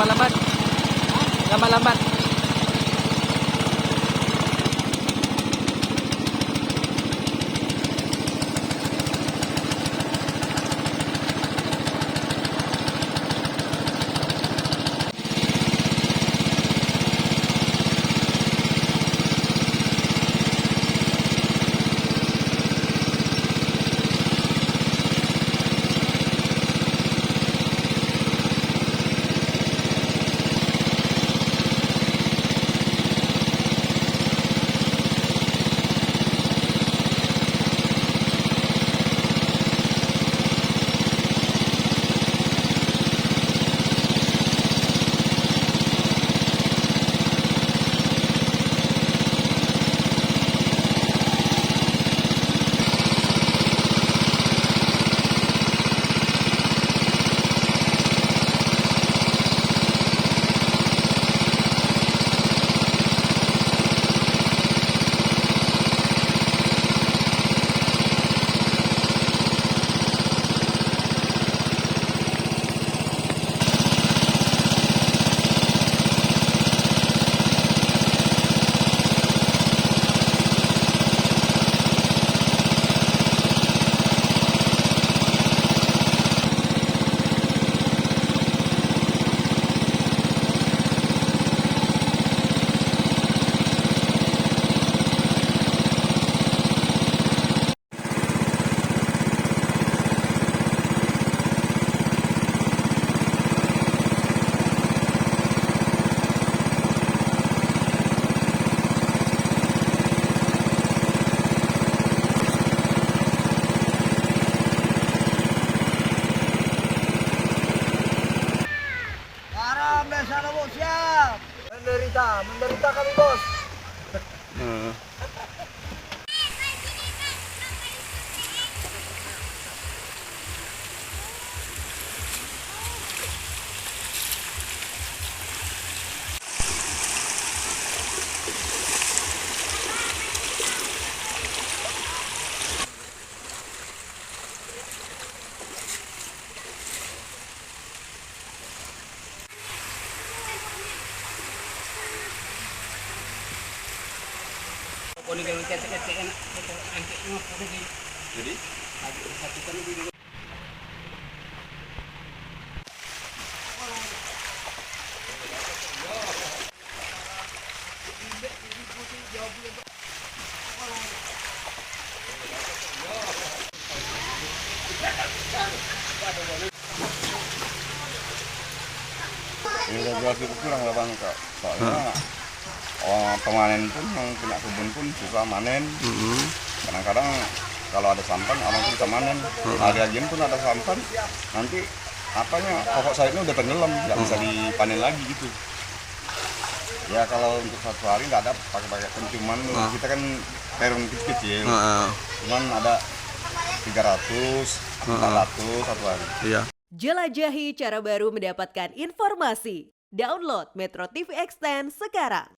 lambat. Lambat. Sana bos, siap. Menderita kami bos. Jadi? Regulasi itu kurang lah bang kak, soalnya pemanen pun yang punya kebun pun susah manen. Kadang-kadang kalau ada sampan orang pun bisa manen. Hari aja pun ada sampan, nanti apanya pokok sayurnya udah tenggelam, nggak bisa dipanen lagi gitu. Ya kalau untuk satu hari nggak ada pakai penciuman, kita kan peron kecil, cuman ada 300, 400 satu hari. Iya. Jelajahi cara baru mendapatkan informasi. Download Metro TV Extend sekarang.